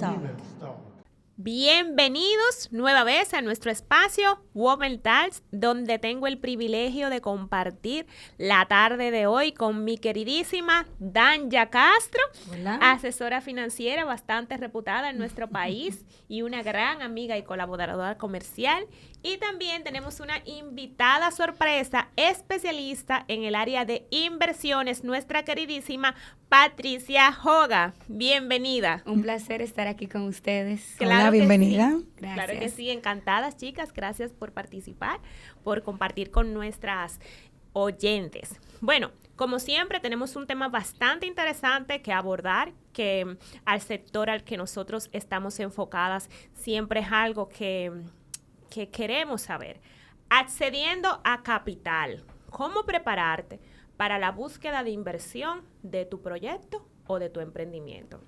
start. Bienvenidos nueva vez a nuestro espacio Women Talks, donde tengo el privilegio de compartir la tarde de hoy con mi queridísima Danya Castro, Hola. asesora financiera bastante reputada en nuestro país y una gran amiga y colaboradora comercial. Y también tenemos una invitada sorpresa, especialista en el área de inversiones, nuestra queridísima Patricia Joga. Bienvenida. Un placer estar aquí con ustedes. Hola, bienvenida. Sí. Gracias. Claro que sí, encantadas, chicas. Gracias por participar, por compartir con nuestras oyentes. Bueno, como siempre, tenemos un tema bastante interesante que abordar, que al sector al que nosotros estamos enfocadas siempre es algo que queremos saber. Accediendo a capital, ¿cómo prepararte para la búsqueda de inversión de tu proyecto o de tu emprendimiento?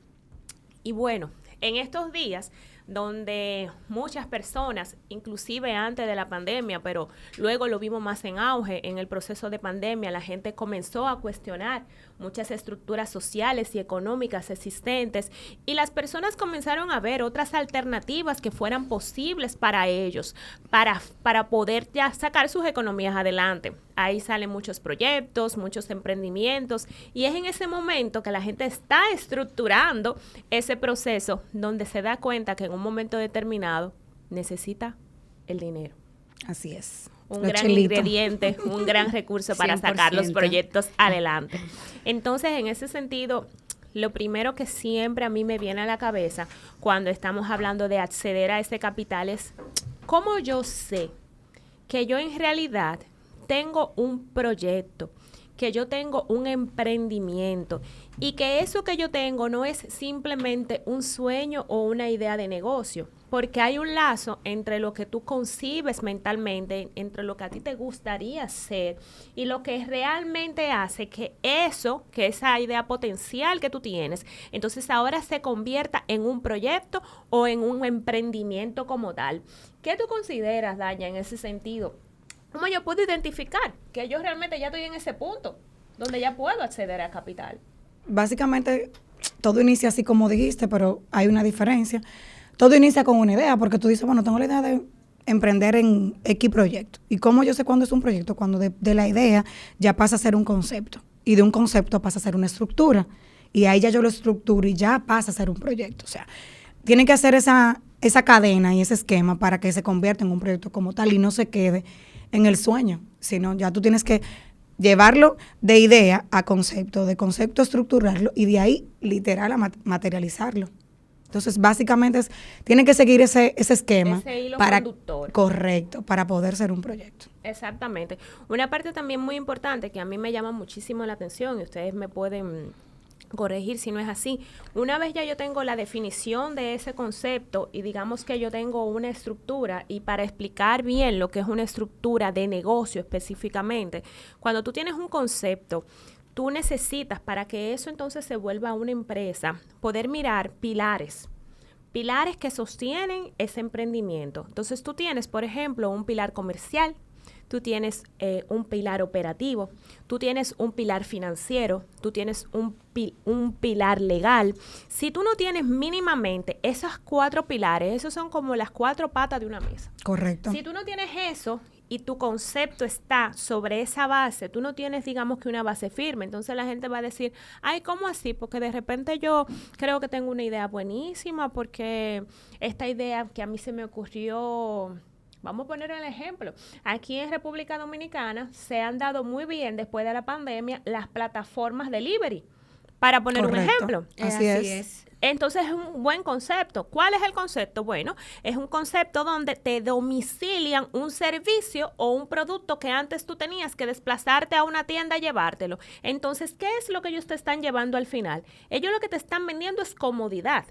Y bueno, en estos días donde muchas personas, inclusive antes de la pandemia, pero luego lo vimos más en auge en el proceso de pandemia, la gente comenzó a cuestionar muchas estructuras sociales y económicas existentes y las personas comenzaron a ver otras alternativas que fueran posibles para ellos, para poder ya sacar sus economías adelante. Ahí salen muchos proyectos, muchos emprendimientos y es en ese momento que la gente está estructurando ese proceso donde se da cuenta que en un momento determinado necesita el dinero. Así es. Un Lo gran chelito. ingrediente, un gran recurso para 100%. sacar los proyectos adelante. Entonces, en ese sentido, lo primero que siempre a mí me viene a la cabeza cuando estamos hablando de acceder a ese capital es cómo yo sé que yo en realidad tengo un proyecto, que yo tengo un emprendimiento y que eso que yo tengo no es simplemente un sueño o una idea de negocio, porque hay un lazo entre lo que tú concibes mentalmente, entre lo que a ti te gustaría hacer y lo que realmente hace que esa idea potencial que tú tienes, entonces ahora se convierta en un proyecto o en un emprendimiento como tal. ¿Qué tú consideras, Danya, en ese sentido? ¿Cómo yo puedo identificar que yo realmente ya estoy en ese punto donde ya puedo acceder a capital? Básicamente, todo inicia así como dijiste, pero hay una diferencia. Todo inicia con una idea, porque tú dices, bueno, tengo la idea de emprender en X proyecto. ¿Y cómo yo sé cuándo es un proyecto? Cuando de la idea ya pasa a ser un concepto. Y de un concepto pasa a ser una estructura. Y ahí ya yo lo estructuro y ya pasa a ser un proyecto. O sea, tiene que hacer esa cadena y ese esquema para que se convierta en un proyecto como tal y no se quede en el sueño, sino ya tú tienes que llevarlo de idea a concepto, de concepto estructurarlo y de ahí literal a materializarlo. Entonces, básicamente tiene que seguir ese esquema Ese hilo para conductor. correcto, para poder ser un proyecto. Exactamente. Una parte también muy importante que a mí me llama muchísimo la atención y ustedes me pueden corregir si no es así. Una vez ya yo tengo la definición de ese concepto y digamos que yo tengo una estructura y para explicar bien lo que es una estructura de negocio específicamente, cuando tú tienes un concepto, tú necesitas para que eso entonces se vuelva una empresa, poder mirar pilares que sostienen ese emprendimiento. Entonces tú tienes, por ejemplo, un pilar comercial, tú tienes un pilar operativo, tú tienes un pilar financiero, tú tienes un pilar legal. Si tú no tienes mínimamente esos 4 pilares, esos son como las 4 patas de una mesa. Correcto. Si tú no tienes eso y tu concepto está sobre esa base, tú no tienes, digamos que una base firme, entonces la gente va a decir, ay, ¿cómo así? Porque de repente yo creo que tengo una idea buenísima, porque esta idea que a mí se me ocurrió... Vamos a poner el ejemplo. Aquí en República Dominicana se han dado muy bien después de la pandemia las plataformas delivery, para poner Correcto. un ejemplo. Así es. Entonces es un buen concepto. ¿Cuál es el concepto? Bueno, es un concepto donde te domicilian un servicio o un producto que antes tú tenías que desplazarte a una tienda a llevártelo. Entonces, ¿qué es lo que ellos te están llevando al final? Ellos lo que te están vendiendo es comodidad.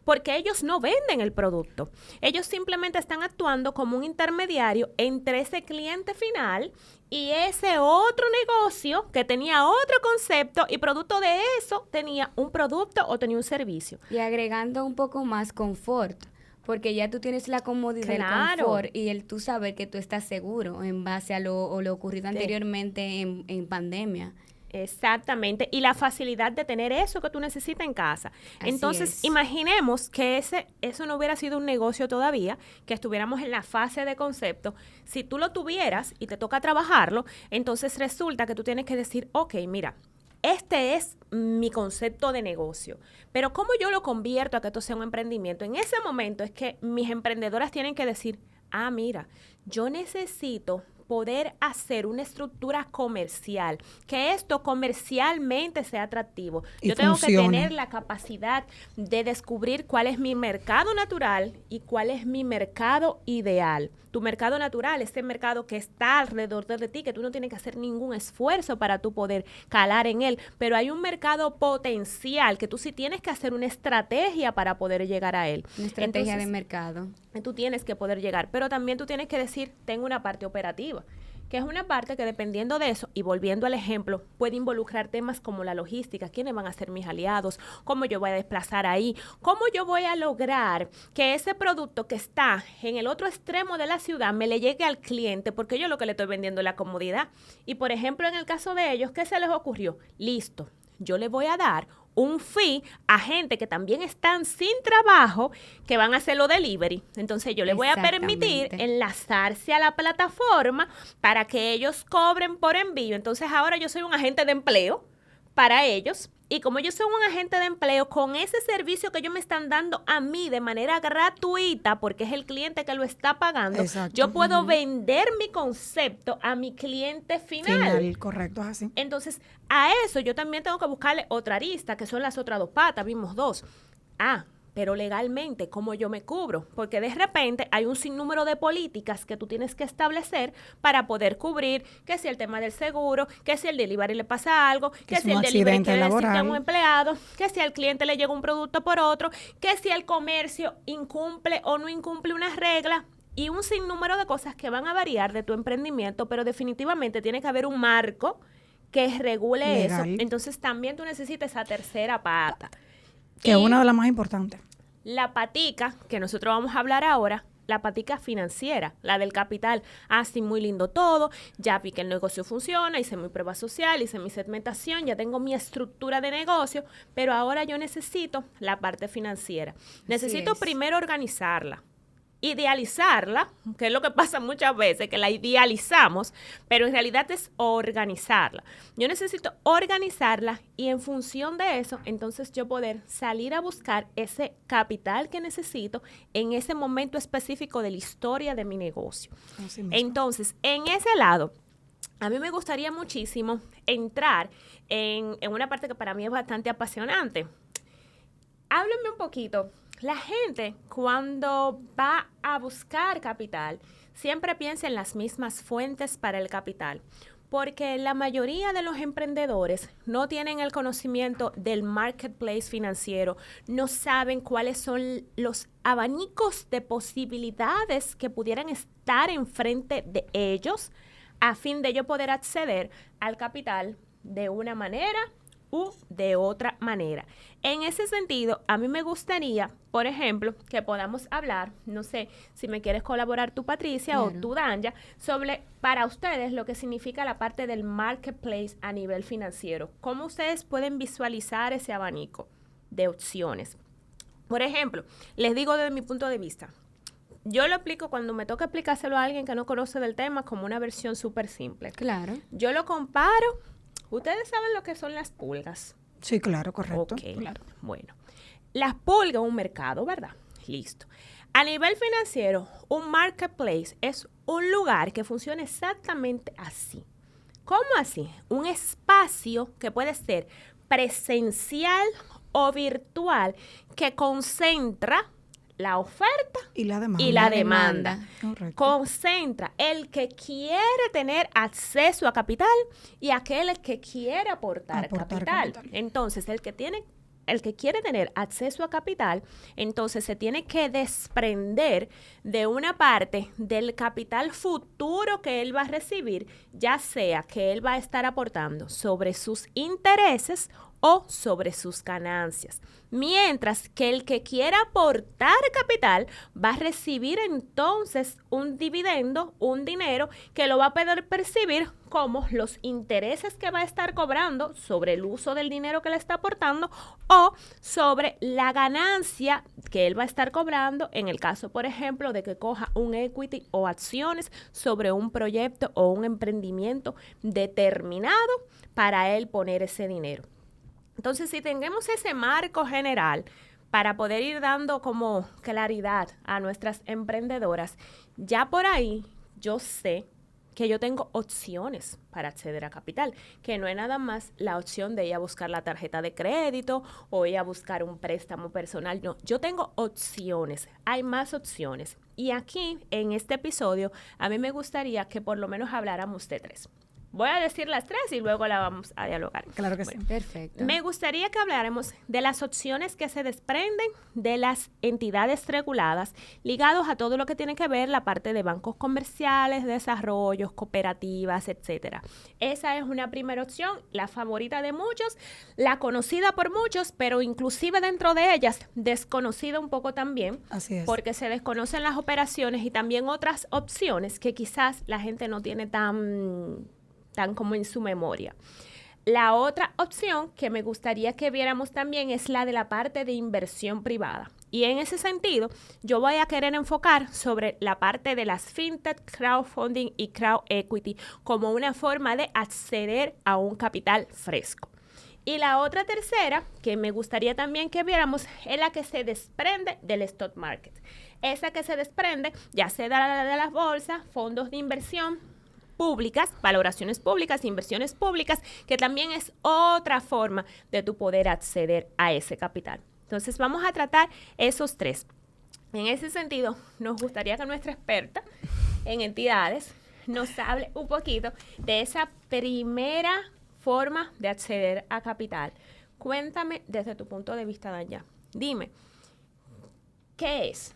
Porque ellos no venden el producto. Ellos simplemente están actuando como un intermediario entre ese cliente final y ese otro negocio que tenía otro concepto y producto de eso tenía un producto o tenía un servicio. Y agregando un poco más confort, porque ya tú tienes la comodidad, Claro. el confort y el tú saber que tú estás seguro en base a lo ocurrido anteriormente en pandemia. Exactamente, y la facilidad de tener eso que tú necesitas en casa. Así Entonces, es. imaginemos que eso no hubiera sido un negocio todavía, que estuviéramos en la fase de concepto. Si tú lo tuvieras y te toca trabajarlo, entonces resulta que tú tienes que decir, ok, mira, este es mi concepto de negocio, pero ¿cómo yo lo convierto a que esto sea un emprendimiento? En ese momento es que mis emprendedoras tienen que decir, mira, yo necesito poder hacer una estructura comercial, que esto comercialmente sea atractivo. Y yo tengo que funcione. tener la capacidad de descubrir cuál es mi mercado natural y cuál es mi mercado ideal. Tu mercado natural, este mercado que está alrededor de ti, que tú no tienes que hacer ningún esfuerzo para tú poder calar en él, pero hay un mercado potencial que tú sí tienes que hacer una estrategia para poder llegar a él. Una estrategia de Entonces, mercado. tú tienes que poder llegar, pero también tú tienes que decir, tengo una parte operativa, que es una parte que dependiendo de eso, y volviendo al ejemplo, puede involucrar temas como la logística, quiénes van a ser mis aliados, cómo yo voy a desplazar ahí, cómo yo voy a lograr que ese producto que está en el otro extremo de la ciudad me le llegue al cliente, porque yo lo que le estoy vendiendo es la comodidad. Y por ejemplo, en el caso de ellos, ¿qué se les ocurrió? Listo, yo le voy a dar un fee a gente que también están sin trabajo, que van a hacerlo delivery. Entonces yo les voy a permitir Exactamente. enlazarse a la plataforma para que ellos cobren por envío. Entonces ahora yo soy un agente de empleo para ellos. Y como yo soy un agente de empleo, con ese servicio que ellos me están dando a mí de manera gratuita, porque es el cliente que lo está pagando, Exacto. yo puedo vender mi concepto a mi cliente Final, correcto, es así. entonces, a eso yo también tengo que buscarle otra arista, que son las otras dos patas, vimos dos. Pero legalmente, ¿cómo yo me cubro? Porque de repente hay un sinnúmero de políticas que tú tienes que establecer para poder cubrir, que si el tema del seguro, que si el delivery le pasa algo, que es si un el delivery accidente quiere decir que es laboral. un empleado, que si al cliente le llega un producto por otro, que si el comercio incumple o no incumple unas reglas. Y un sinnúmero de cosas que van a variar de tu emprendimiento, pero definitivamente tiene que haber un marco que regule Legal. eso. Entonces también tú necesitas esa tercera pata. Que es Y una de las más importantes. la patica, que nosotros vamos a hablar ahora, la patica financiera, la del capital. Sí, muy lindo todo, ya vi que el negocio funciona, hice mi prueba social, hice mi segmentación, ya tengo mi estructura de negocio, pero ahora yo necesito la parte financiera. Necesito es. primero organizarla. Idealizarla, que es lo que pasa muchas veces, que la idealizamos, pero en realidad es organizarla. Yo necesito organizarla y en función de eso, entonces yo poder salir a buscar ese capital que necesito en ese momento específico de la historia de mi negocio. Así mismo. Entonces, en ese lado, a mí me gustaría muchísimo entrar en una parte que para mí es bastante apasionante. Háblenme un poquito. La gente cuando va a buscar capital siempre piensa en las mismas fuentes para el capital, porque la mayoría de los emprendedores no tienen el conocimiento del marketplace financiero, no saben cuáles son los abanicos de posibilidades que pudieran estar enfrente de ellos a fin de yo poder acceder al capital de una manera u de otra manera. En ese sentido, a mí me gustaría, por ejemplo, que podamos hablar, no sé si me quieres colaborar tú, Patricia, Claro. o tú, Danja, sobre para ustedes lo que significa la parte del marketplace a nivel financiero. ¿Cómo ustedes pueden visualizar ese abanico de opciones? Por ejemplo, les digo desde mi punto de vista, yo lo explico cuando me toca explicárselo a alguien que no conoce del tema como una versión súper simple. Claro. Yo lo comparo. Ustedes saben lo que son las pulgas. Sí, claro, correcto. Ok, Claro. bueno. Las pulgas, un mercado, ¿verdad? Listo. A nivel financiero, un marketplace es un lugar que funciona exactamente así. ¿Cómo así? Un espacio que puede ser presencial o virtual que concentra la oferta Y la demanda. y la demanda. Correcto. Concentra el que quiere tener acceso a capital y aquel que quiere aportar capital. Entonces, el que quiere tener acceso a capital, entonces se tiene que desprender de una parte del capital futuro que él va a recibir, ya sea que él va a estar aportando sobre sus intereses o sobre sus ganancias. Mientras que el que quiera aportar capital va a recibir entonces un dividendo, un dinero que lo va a poder percibir como los intereses que va a estar cobrando sobre el uso del dinero que le está aportando o sobre la ganancia que él va a estar cobrando en el caso, por ejemplo, de que coja un equity o acciones sobre un proyecto o un emprendimiento determinado para él poner ese dinero. Entonces, si tenemos ese marco general para poder ir dando como claridad a nuestras emprendedoras, ya por ahí yo sé que yo tengo opciones para acceder a capital, que no es nada más la opción de ir a buscar la tarjeta de crédito o ir a buscar un préstamo personal. No, yo tengo opciones, hay más opciones. Y aquí, en este episodio, a mí me gustaría que por lo menos habláramos de 3. Voy a decir las 3 y luego la vamos a dialogar. Claro que sí. Perfecto. Me gustaría que habláramos de las opciones que se desprenden de las entidades reguladas ligados a todo lo que tiene que ver la parte de bancos comerciales, desarrollos, cooperativas, etcétera. Esa es una primera opción, la favorita de muchos, la conocida por muchos, pero inclusive dentro de ellas desconocida un poco también. Así es. Porque se desconocen las operaciones y también otras opciones que quizás la gente no tiene tan como en su memoria. La otra opción que me gustaría que viéramos también es la de la parte de inversión privada. Y en ese sentido, yo voy a querer enfocar sobre la parte de las fintech, crowdfunding y crowd equity como una forma de acceder a un capital fresco. Y la otra tercera, que me gustaría también que viéramos, es la que se desprende del stock market. Esa que se desprende ya sea de las bolsas, fondos de inversión públicas, valoraciones públicas, inversiones públicas, que también es otra forma de tu poder acceder a ese capital. Entonces vamos a tratar esos 3. En ese sentido, nos gustaría que nuestra experta en entidades nos hable un poquito de esa primera forma de acceder a capital. Cuéntame desde tu punto de vista, Danya. Dime, ¿qué es?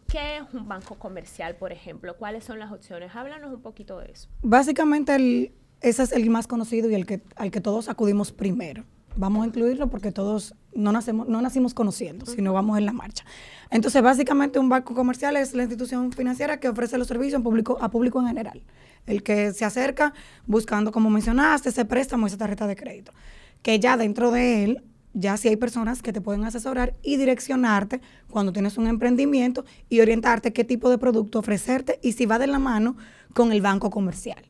¿Qué es un banco comercial, por ejemplo? ¿Cuáles son las opciones? Háblanos un poquito de eso. Básicamente, ese es el más conocido y al que todos acudimos primero. Vamos a incluirlo porque todos no nacimos conociendo, sino vamos en la marcha. Entonces, básicamente, un banco comercial es la institución financiera que ofrece los servicios a público en general. El que se acerca buscando, como mencionaste, ese préstamo, esa tarjeta de crédito. Que ya dentro de él, ya sí hay personas que te pueden asesorar y direccionarte cuando tienes un emprendimiento y orientarte qué tipo de producto ofrecerte y si va de la mano con el banco comercial.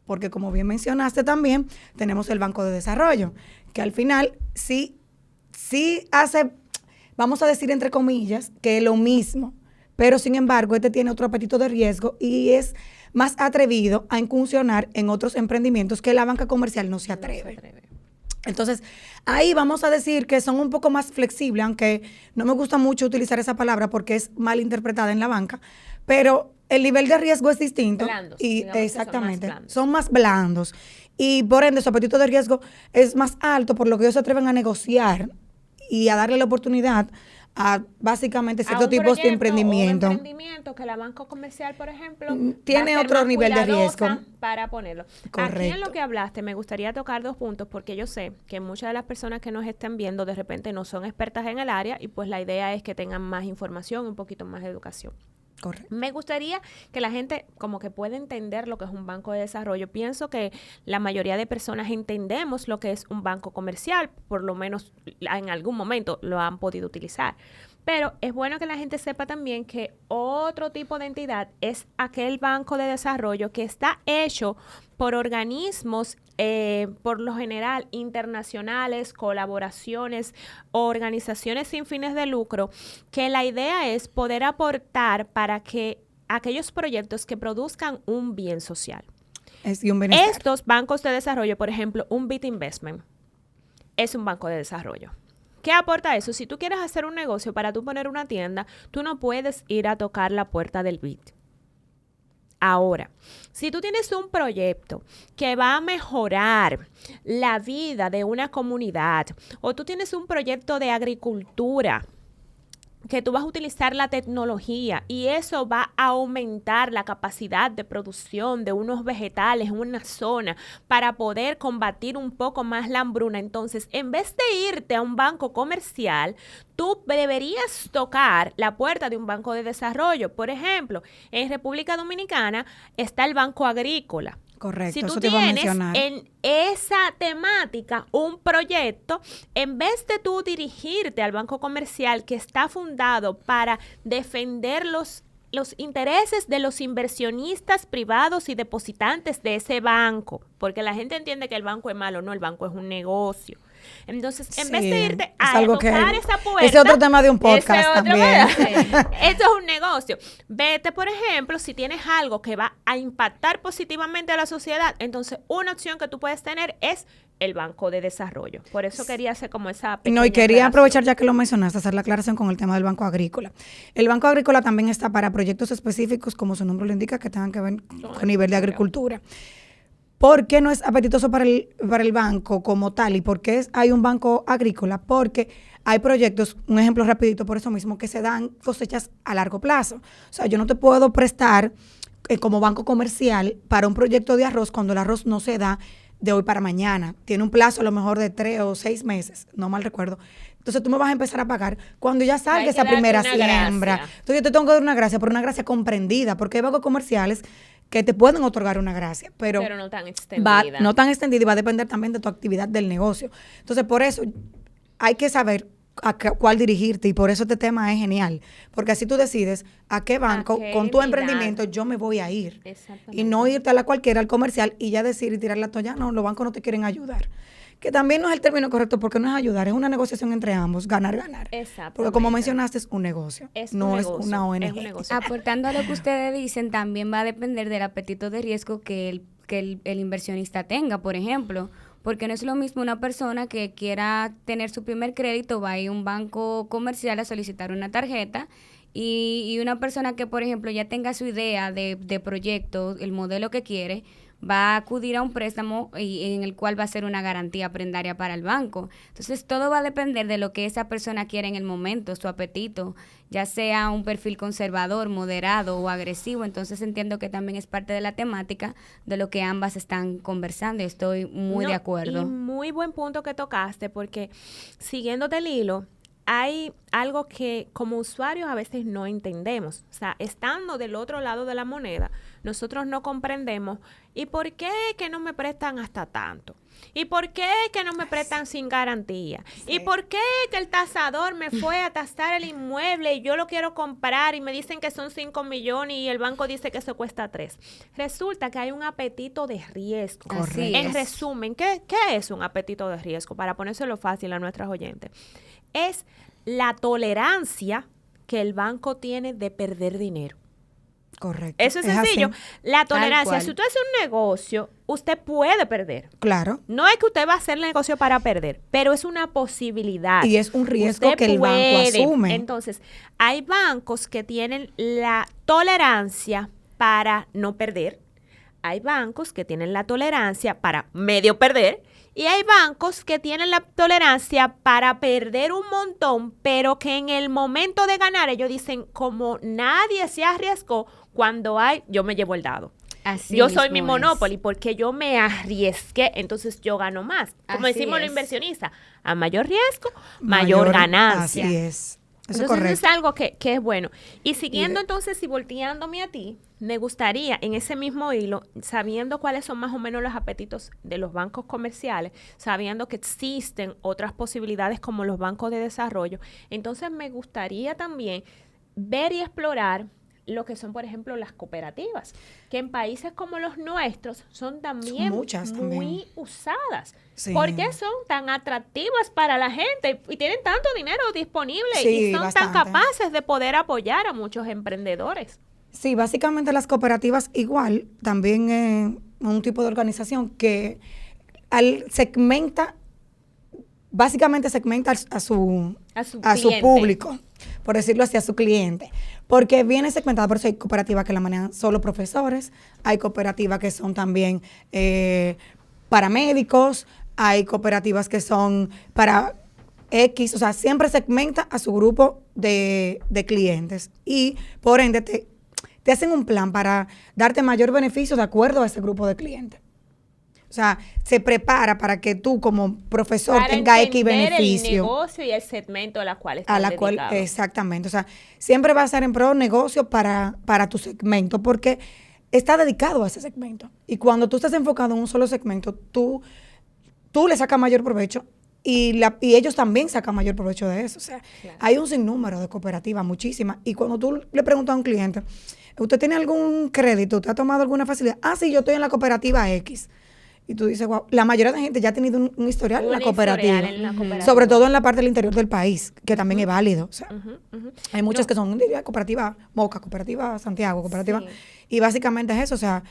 Porque como bien mencionaste también, tenemos el Banco de Desarrollo, que al final sí hace, vamos a decir entre comillas, que es lo mismo, pero sin embargo este tiene otro apetito de riesgo y es más atrevido a incursionar en otros emprendimientos que la banca comercial no se atreve. Entonces, ahí vamos a decir que son un poco más flexibles, aunque no me gusta mucho utilizar esa palabra porque es mal interpretada en la banca, pero el nivel de riesgo es distinto. Blandos, y exactamente, son más blandos. Y por ende, su apetito de riesgo es más alto, por lo que ellos se atreven a negociar y a darle la oportunidad a básicamente ciertos tipos de emprendimiento. Un emprendimiento que la banca comercial, por ejemplo, tiene otro nivel de riesgo para ponerlo. Correcto. Aquí en lo que hablaste, me gustaría tocar 2 puntos porque yo sé que muchas de las personas que nos estén viendo de repente no son expertas en el área y pues la idea es que tengan más información, un poquito más de educación. Correcto. Me gustaría que la gente como que pueda entender lo que es un banco de desarrollo. Pienso que la mayoría de personas entendemos lo que es un banco comercial, por lo menos en algún momento lo han podido utilizar. Pero es bueno que la gente sepa también que otro tipo de entidad es aquel banco de desarrollo que está hecho por organismos, por lo general, internacionales, colaboraciones, organizaciones sin fines de lucro, que la idea es poder aportar para que aquellos proyectos que produzcan un bien social. Y un bienestar. Estos bancos de desarrollo, por ejemplo, un BIT Investment, es un banco de desarrollo. ¿Qué aporta eso? Si tú quieres hacer un negocio para tú poner una tienda, tú no puedes ir a tocar la puerta del BIT. Ahora, si tú tienes un proyecto que va a mejorar la vida de una comunidad o tú tienes un proyecto de agricultura, que tú vas a utilizar la tecnología y eso va a aumentar la capacidad de producción de unos vegetales en una zona para poder combatir un poco más la hambruna. Entonces, en vez de irte a un banco comercial, tú deberías tocar la puerta de un banco de desarrollo. Por ejemplo, en República Dominicana está el Banco Agrícola. Correcto, Si tú eso te iba a tienes mencionar. en esa temática un proyecto, en vez de tú dirigirte al banco comercial que está fundado para defender los intereses de los inversionistas privados y depositantes de ese banco, porque la gente entiende que el banco es malo, no, el banco es un negocio. Entonces, en vez de irte a tocar esa puerta... Ese es otro tema de un podcast también. Esto es un negocio. Vete, por ejemplo, si tienes algo que va a impactar positivamente a la sociedad, entonces una opción que tú puedes tener es el Banco de Desarrollo. Por eso quería hacer como esa pequeña No, y quería aclaración. aprovechar ya que lo mencionaste, hacer la aclaración con el tema del Banco Agrícola. El Banco Agrícola también está para proyectos específicos, como su nombre lo indica, que tengan que ver con nivel de agricultura. ¿Por qué no es apetitoso para el banco como tal? ¿Y por qué hay un banco agrícola? Porque hay proyectos, un ejemplo rapidito por eso mismo, que se dan cosechas a largo plazo. O sea, yo no te puedo prestar como banco comercial para un proyecto de arroz cuando el arroz no se da de hoy para mañana. Tiene un plazo a lo mejor de 3 o 6 meses, no mal recuerdo. Entonces tú me vas a empezar a pagar cuando ya salga esa primera siembra. Entonces yo te tengo que dar una gracia, pero una gracia comprendida, porque hay bancos comerciales que te pueden otorgar una gracia, pero no tan extendida. No tan extendida y va a depender también de tu actividad del negocio. Entonces, por eso hay que saber a cuál dirigirte y por eso este tema es genial, porque así tú decides a qué banco con tu emprendimiento yo me voy a ir y no irte a la cualquiera, al comercial y ya decir y tirar la toalla, no, los bancos no te quieren ayudar. Que también no es el término correcto porque no es ayudar, es una negociación entre ambos, ganar. Porque como mencionaste, es un negocio, es una ONG. Es un negocio. Aportando a lo que ustedes dicen, también va a depender del apetito de riesgo que el inversionista tenga, por ejemplo. Porque no es lo mismo una persona que quiera tener su primer crédito, va a ir a un banco comercial a solicitar una tarjeta, y una persona que, por ejemplo, ya tenga su idea de proyecto, el modelo que quiere, va a acudir a un préstamo en el cual va a ser una garantía prendaria para el banco. Entonces, todo va a depender de lo que esa persona quiere en el momento, su apetito, ya sea un perfil conservador, moderado o agresivo. Entonces, entiendo que también es parte de la temática de lo que ambas están conversando y estoy muy de acuerdo. Y muy buen punto que tocaste, porque siguiéndote el hilo, hay algo que como usuarios a veces no entendemos. O sea, estando del otro lado de la moneda, nosotros no comprendemos ¿y por qué que no me prestan hasta tanto? ¿Y por qué que no me prestan sin garantía? Sí. ¿Y por qué que el tasador me fue a tasar el inmueble y yo lo quiero comprar y me dicen que son 5 millones y el banco dice que eso cuesta 3? Resulta que hay un apetito de riesgo. Correcto. En resumen, ¿qué es un apetito de riesgo? Para ponérselo fácil a nuestras oyentes. Es la tolerancia que el banco tiene de perder dinero. Correcto. Eso es sencillo. Así. La tolerancia. Si usted hace un negocio, usted puede perder. Claro. No es que usted va a hacer el negocio para perder, pero es una posibilidad. Y es un riesgo usted que el banco asume. Entonces, hay bancos que tienen la tolerancia para no perder. Hay bancos que tienen la tolerancia para medio perder. Y hay bancos que tienen la tolerancia para perder un montón, pero que en el momento de ganar ellos dicen, como nadie se arriesgó, cuando yo me llevo el dado. Así yo soy mi es. Monopoly porque yo me arriesgué, entonces yo gano más. Como Así decimos los es. inversionistas, a mayor riesgo, mayor ganancia. Así es. Eso Entonces es es algo que es bueno. Y siguiendo entonces y volteándome a ti, me gustaría en ese mismo hilo, sabiendo cuáles son más o menos los apetitos de los bancos comerciales, sabiendo que existen otras posibilidades como los bancos de desarrollo, entonces me gustaría también ver y explorar lo que son, por ejemplo, las cooperativas, que en países como los nuestros son también muy usadas. Sí. ¿Por qué son tan atractivas para la gente y tienen tanto dinero disponible y son bastante. tan capaces de poder apoyar a muchos emprendedores? Sí, básicamente las cooperativas igual, también un tipo de organización que básicamente segmenta a su público, por decirlo así, a su cliente. Porque viene segmentada, por eso hay cooperativas que la manejan solo profesores, hay cooperativas que son también paramédicos, hay cooperativas que son para X, o sea, siempre segmenta a su grupo de clientes y por ende te hacen un plan para darte mayor beneficio de acuerdo a ese grupo de clientes. O sea, se prepara para que tú como profesor tengas X beneficio. El negocio y el segmento a la cual estás dedicado. Exactamente. O sea, siempre va a ser en pro negocio para tu segmento porque está dedicado a ese segmento. Y cuando tú estás enfocado en un solo segmento, tú le sacas mayor provecho y ellos también sacan mayor provecho de eso. O sea, claro, hay un sinnúmero de cooperativas, muchísimas. Y cuando tú le preguntas a un cliente, ¿usted tiene algún crédito? ¿Usted ha tomado alguna facilidad? Ah, sí, yo estoy en la cooperativa X. Y tú dices, wow, la mayoría de la gente ya ha tenido un historial en la cooperativa. Sobre todo en la parte del interior del país, que también es válido. O sea, hay muchas que son cooperativa Moca, cooperativa Santiago, cooperativa. Sí. Y básicamente es eso. O sea,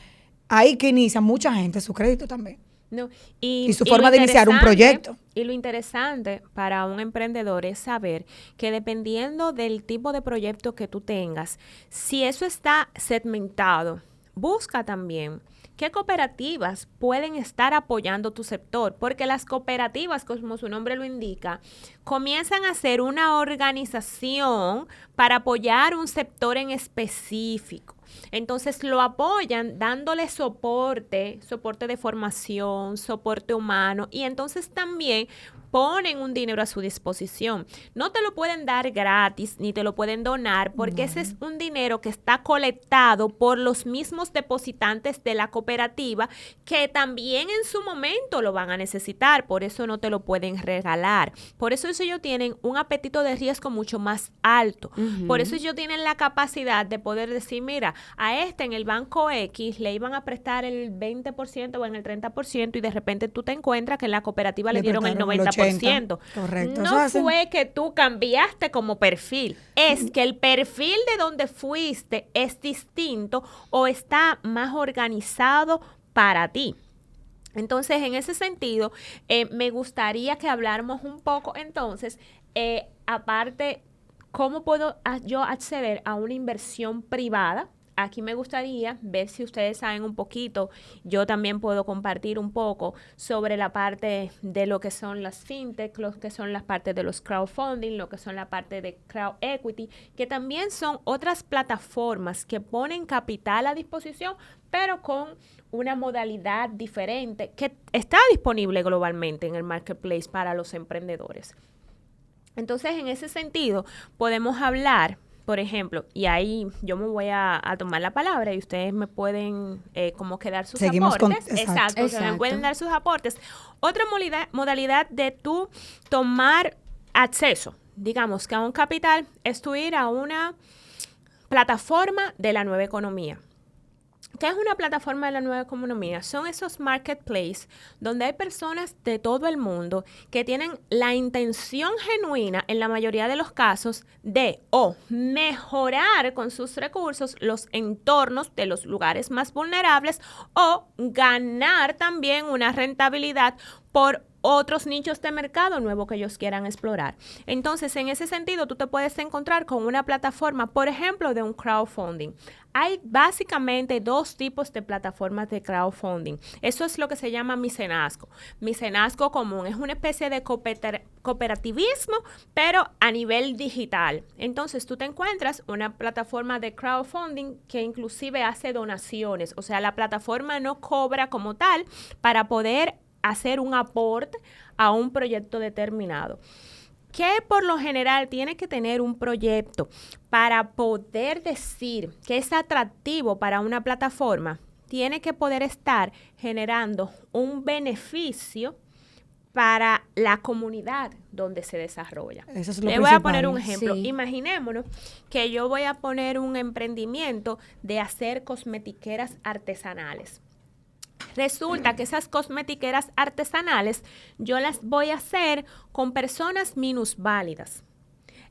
ahí que inicia mucha gente su crédito también. No, y su forma de iniciar un proyecto. Y lo interesante para un emprendedor es saber que dependiendo del tipo de proyecto que tú tengas, si eso está segmentado, busca también qué cooperativas pueden estar apoyando tu sector, porque las cooperativas, como su nombre lo indica, comienzan a ser una organización para apoyar un sector en específico. Entonces lo apoyan dándole soporte de formación, soporte humano, y entonces también ponen un dinero a su disposición. No te lo pueden dar gratis ni te lo pueden donar porque ese es un dinero que está colectado por los mismos depositantes de la cooperativa que también en su momento lo van a necesitar. Por eso no te lo pueden regalar. Por eso ellos tienen un apetito de riesgo mucho más alto. Por eso ellos tienen la capacidad de poder decir, mira, a en el banco X le iban a prestar el 20% o en el 30% y de repente tú te encuentras que en la cooperativa le dieron el 90%. Correcto. No fue que tú cambiaste como perfil, es que el perfil de donde fuiste es distinto o está más organizado para ti. Entonces, en ese sentido, me gustaría que habláramos un poco entonces, aparte, ¿cómo puedo yo acceder a una inversión privada? Aquí me gustaría ver si ustedes saben un poquito, yo también puedo compartir un poco sobre la parte de lo que son las fintech, lo que son las partes de los crowdfunding, lo que son la parte de crowd equity, que también son otras plataformas que ponen capital a disposición, pero con una modalidad diferente que está disponible globalmente en el marketplace para los emprendedores. Entonces, en ese sentido, podemos hablar, por ejemplo, y ahí yo me voy a tomar la palabra y ustedes me pueden como que dar sus aportes. Exacto. Se me pueden dar sus aportes. Otra modalidad de tú tomar acceso, digamos, que a un capital es tú ir a una plataforma de la nueva economía. ¿Qué es una plataforma de la nueva economía? Son esos marketplaces donde hay personas de todo el mundo que tienen la intención genuina, en la mayoría de los casos, de mejorar con sus recursos los entornos de los lugares más vulnerables o ganar también una rentabilidad por otros nichos de mercado nuevos que ellos quieran explorar. Entonces, en ese sentido, tú te puedes encontrar con una plataforma, por ejemplo, de un crowdfunding. Hay básicamente dos tipos de plataformas de crowdfunding. Eso es lo que se llama mecenazgo. Mecenazgo común es una especie de cooperativismo, pero a nivel digital. Entonces, tú te encuentras una plataforma de crowdfunding que inclusive hace donaciones. O sea, la plataforma no cobra como tal para poder hacer un aporte a un proyecto determinado. ¿Qué por lo general tiene que tener un proyecto para poder decir que es atractivo para una plataforma? Tiene que poder estar generando un beneficio para la comunidad donde se desarrolla. Eso es lo Le voy a poner un ejemplo. Sí. Imaginémonos que yo voy a poner un emprendimiento de hacer cosmetiqueras artesanales. Resulta que esas cosmetiqueras artesanales yo las voy a hacer con personas minusválidas.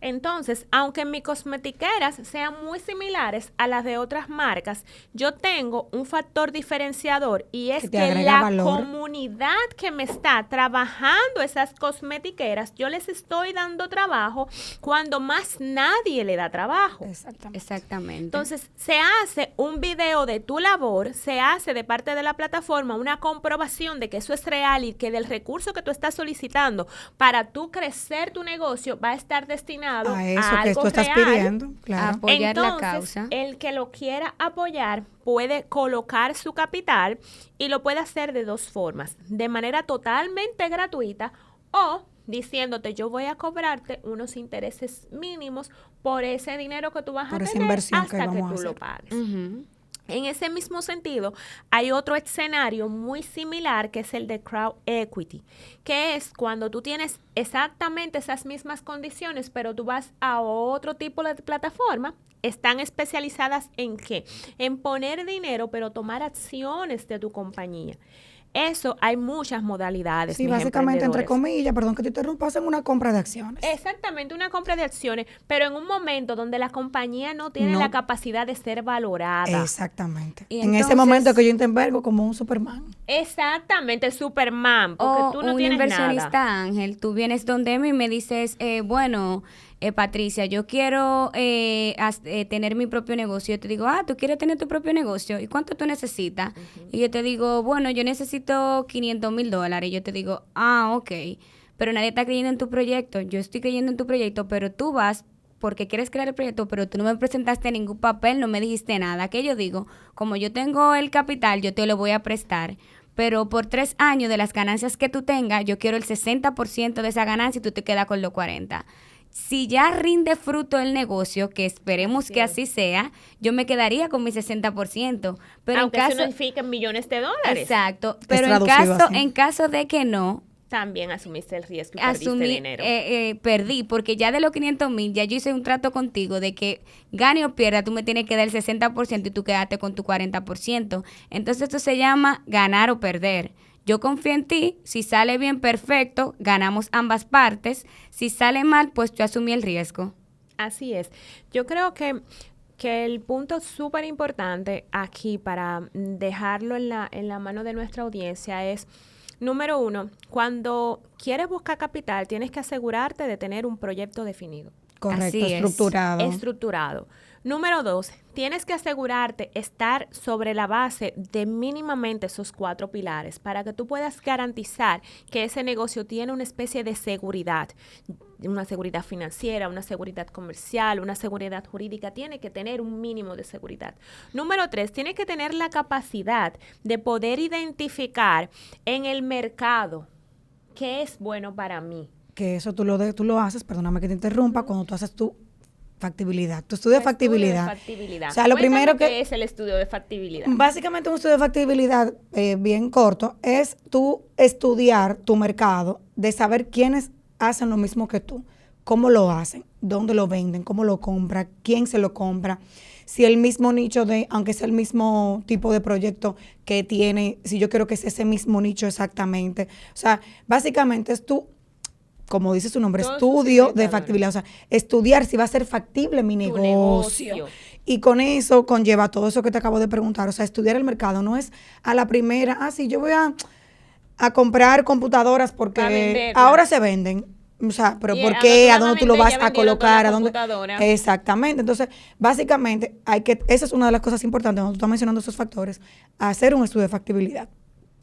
Entonces, aunque mis cosmetiqueras sean muy similares a las de otras marcas, yo tengo un factor diferenciador y es que la comunidad que me está trabajando esas cosmetiqueras, yo les estoy dando trabajo cuando más nadie le da trabajo. Exactamente. Entonces, se hace un video de tu labor, se hace de parte de la plataforma una comprobación de que eso es real y que del recurso que tú estás solicitando para tú crecer tu negocio va a estar destinado a eso a que algo tú estás real, pidiendo, claro. A apoyar entonces, la causa. el que lo quiera apoyar puede colocar su capital y lo puede hacer de dos formas, de manera totalmente gratuita o diciéndote yo voy a cobrarte unos intereses mínimos por ese dinero que tú vas a tener inversión hasta que tú lo pagues. En ese mismo sentido, hay otro escenario muy similar que es el de crowd equity, que es cuando tú tienes exactamente esas mismas condiciones, pero tú vas a otro tipo de plataforma. Están especializadas en ¿qué? En poner dinero, pero tomar acciones de tu compañía. Eso hay muchas modalidades. Sí, básicamente, entre comillas, perdón que te interrumpa, hacen una compra de acciones. Exactamente, una compra de acciones, pero en un momento donde la compañía no tiene la capacidad de ser valorada. Exactamente. Y en ese momento que yo intervengo como un Superman. Exactamente, Superman, porque tú no tienes nada. Un inversionista ángel, tú vienes donde mí y me dices, Patricia, yo quiero tener mi propio negocio. Yo te digo, tú quieres tener tu propio negocio. ¿Y cuánto tú necesitas? Y yo te digo, bueno, yo necesito $500,000. Y yo te digo, ok. Pero nadie está creyendo en tu proyecto. Yo estoy creyendo en tu proyecto, pero tú vas porque quieres crear el proyecto, pero tú no me presentaste ningún papel, no me dijiste nada. ¿Qué yo digo? Como yo tengo el capital, yo te lo voy a prestar. Pero por 3 años de las ganancias que tú tengas, yo quiero el 60% de esa ganancia y tú te quedas con los 40%. Si ya rinde fruto el negocio, que esperemos que así sea, yo me quedaría con mi 60%. Pero aunque eso signifique millones de dólares. Exacto. Pero en caso de que no, también asumiste el riesgo y perdiste dinero. Perdí, porque ya de los 500,000, ya yo hice un trato contigo de que gane o pierda, tú me tienes que dar el 60% y tú quedaste con tu 40%. Entonces esto se llama ganar o perder. Yo confío en ti, si sale bien, perfecto, ganamos ambas partes. Si sale mal, pues yo asumí el riesgo. Así es. Yo creo que el punto súper importante aquí para dejarlo en la mano de nuestra audiencia es, número 1, cuando quieres buscar capital, tienes que asegurarte de tener un proyecto definido. Correcto, estructurado. Número 2, tienes que asegurarte estar sobre la base de mínimamente esos 4 pilares para que tú puedas garantizar que ese negocio tiene una especie de seguridad, una seguridad financiera, una seguridad comercial, una seguridad jurídica. Tiene que tener un mínimo de seguridad. Número 3, tienes que tener la capacidad de poder identificar en el mercado qué es bueno para mí. Que eso tú lo haces, perdóname que te interrumpa, cuando tú haces tu factibilidad, tu estudio de factibilidad. O sea, lo primero que es el estudio de factibilidad. Básicamente un estudio de factibilidad bien corto es tú estudiar tu mercado, de saber quiénes hacen lo mismo que tú, cómo lo hacen, dónde lo venden, cómo lo compra, quién se lo compra, si el mismo nicho aunque sea el mismo tipo de proyecto que tiene, si yo quiero que sea ese mismo nicho exactamente. O sea, básicamente es tú, como dice su nombre, estudio de factibilidad. O sea, estudiar si va a ser factible mi negocio. Y con eso conlleva todo eso que te acabo de preguntar. O sea, estudiar el mercado no es a la primera, sí, yo voy a comprar computadoras porque ahora se venden. O sea, pero ¿por qué? ¿A dónde tú lo vas a colocar? ¿A dónde? Exactamente. Entonces, básicamente, esa es una de las cosas importantes cuando tú estás mencionando esos factores, hacer un estudio de factibilidad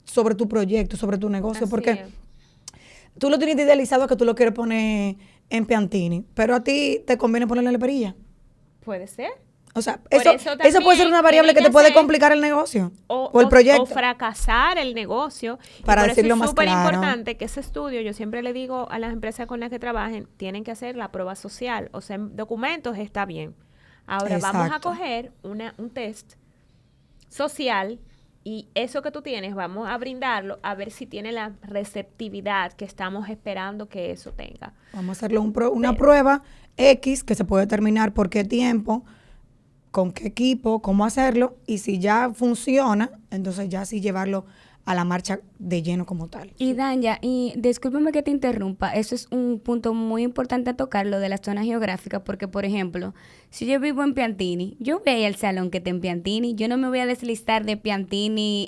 sobre tu proyecto, sobre tu negocio, porque tú lo tienes idealizado que tú lo quieres poner en Piantini, pero a ti te conviene ponerle la perilla. Puede ser. O sea, eso puede ser una variable que te puede complicar el negocio o el proyecto. O fracasar el negocio. Para decirlo más claro. Es súper importante que ese estudio, yo siempre le digo a las empresas con las que trabajen, tienen que hacer la prueba social. O sea, en documentos está bien. Ahora vamos a coger un test social y eso que tú tienes, vamos a brindarlo a ver si tiene la receptividad que estamos esperando que eso tenga. Vamos a hacerle una prueba X que se puede determinar por qué tiempo, con qué equipo, cómo hacerlo, y si ya funciona, entonces ya sí llevarlo a la marcha de lleno como tal. Y Danya, y discúlpame que te interrumpa, eso es un punto muy importante a tocar, lo de la zona geográfica, porque, por ejemplo, si yo vivo en Piantini, yo voy a ir al salón que está en Piantini, yo no me voy a deslizar de Piantini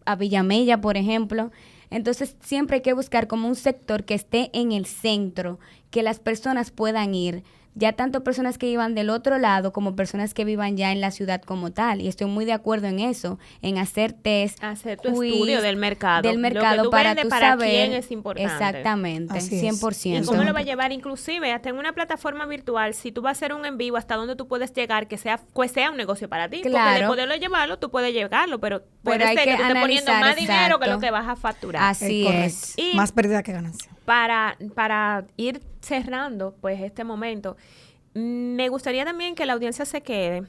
a Villamella, por ejemplo. Entonces, siempre hay que buscar como un sector que esté en el centro, que las personas puedan ir, ya tanto personas que vivan del otro lado como personas que vivan ya en la ciudad como tal. Y estoy muy de acuerdo en eso, en hacer test, hacer tu estudio del mercado. Del mercado, lo que tú para vendes, tú para saber. quién es importante. Exactamente, Así es. 100%. ¿Y cómo lo va a llevar? Inclusive, hasta en una plataforma virtual, si tú vas a hacer un en vivo, hasta donde tú puedes llegar, que sea un negocio para ti. Claro. Porque de poderlo llevarlo, tú puedes llegarlo, pero puede hay ser que tú estés poniendo analizar, más dinero que lo exacto. que vas a facturar. Así Correcto. es. Y- Más pérdida que ganancia. Para ir cerrando, pues, este momento, me gustaría también que la audiencia se quede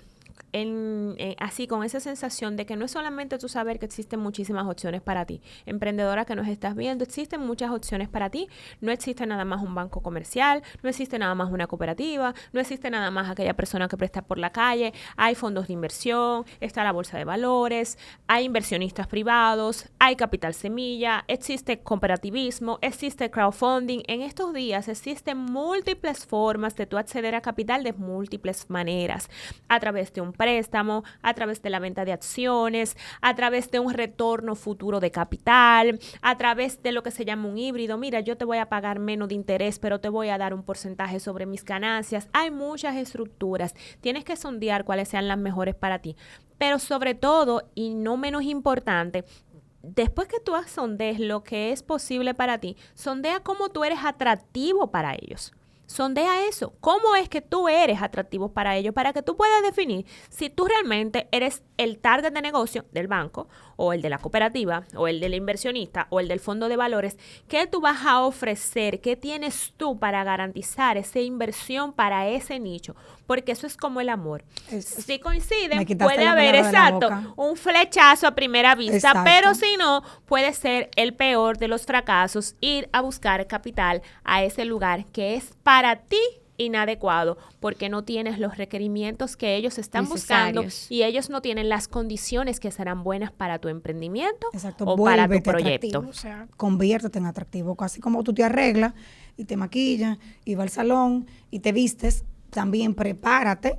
así con esa sensación de que no es solamente tú saber que existen muchísimas opciones para ti. Emprendedora que nos estás viendo, existen muchas opciones para ti. No existe nada más un banco comercial, no existe nada más una cooperativa, no existe nada más aquella persona que presta por la calle. Hay fondos de inversión, está la bolsa de valores, hay inversionistas privados, hay capital semilla, existe cooperativismo, existe crowdfunding. En estos días existen múltiples formas de tú acceder a capital de múltiples maneras, a través de un préstamo, a través de la venta de acciones, a través de un retorno futuro de capital, a través de lo que se llama un híbrido. Mira, yo te voy a pagar menos de interés, pero te voy a dar un porcentaje sobre mis ganancias. Hay muchas estructuras. Tienes que sondear cuáles sean las mejores para ti. Pero sobre todo, y no menos importante, después que tú sondees lo que es posible para ti, sondea cómo tú eres atractivo para ellos. Sondea eso. ¿Cómo es que tú eres atractivo para ellos? Para que tú puedas definir si tú realmente eres el target de negocio del banco o el de la cooperativa o el del inversionista o el del fondo de valores. ¿Qué tú vas a ofrecer? ¿Qué tienes tú para garantizar esa inversión para ese nicho? Porque eso es como el amor. Si coinciden, me quitaste puede la haber, palabra de la exacto, boca. un flechazo a primera vista, Exacto. pero si no, puede ser el peor de los fracasos, ir a buscar capital a ese lugar que es para ti inadecuado, porque no tienes los requerimientos que ellos están buscando Necesarios. y ellos no tienen las condiciones que serán buenas para tu emprendimiento Exacto, o para tu vuélvete proyecto. atractivo, o sea, conviértete en atractivo. Así como tú te arreglas y te maquillas y vas al salón y te vistes, también prepárate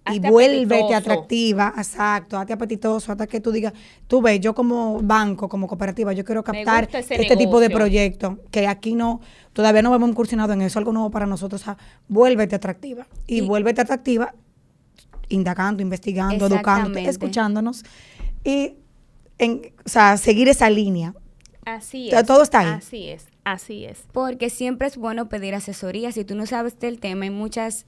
y Hazte vuélvete apetitoso. atractiva, exacto, hazte apetitoso, hasta que tú digas, tú ves, yo como banco, como cooperativa, yo quiero captar gusta ese este tipo de negocio. proyectos, que aquí no, todavía no hemos incursionado en eso, algo nuevo para nosotros, o sea, vuélvete atractiva, y vuélvete atractiva indagando, investigando, educándote, Exactamente. escuchándonos, y o sea, seguir esa línea. Así Ya es. todo está ahí. Así es. Así es. Porque siempre es bueno pedir asesoría. Si tú no sabes del tema, hay muchas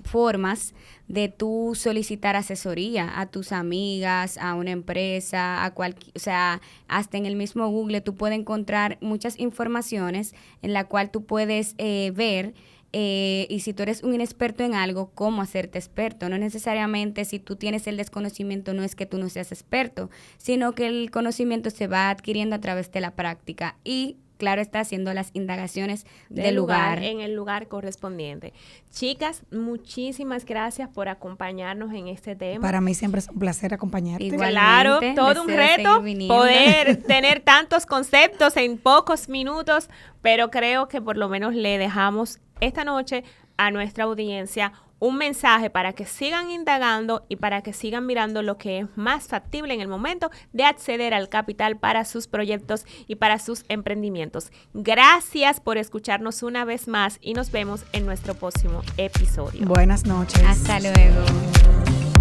formas de tú solicitar asesoría a tus amigas, a una empresa, o sea, hasta en el mismo Google tú puedes encontrar muchas informaciones en la cual tú puedes ver. Y si tú eres un inexperto en algo, ¿cómo hacerte experto? No necesariamente si tú tienes el desconocimiento, no es que tú no seas experto, sino que el conocimiento se va adquiriendo a través de la práctica y, claro, está haciendo las indagaciones del lugar. En el lugar correspondiente. Chicas, muchísimas gracias por acompañarnos en este tema. Para mí siempre es un placer acompañarte. Igual. Claro, Igualmente, todo un deseo reto seguir viniendo. poder tener tantos conceptos en pocos minutos, pero creo que por lo menos le dejamos esta noche a nuestra audiencia un mensaje para que sigan indagando y para que sigan mirando lo que es más factible en el momento de acceder al capital para sus proyectos y para sus emprendimientos. Gracias por escucharnos una vez más y nos vemos en nuestro próximo episodio. Buenas noches. Hasta luego.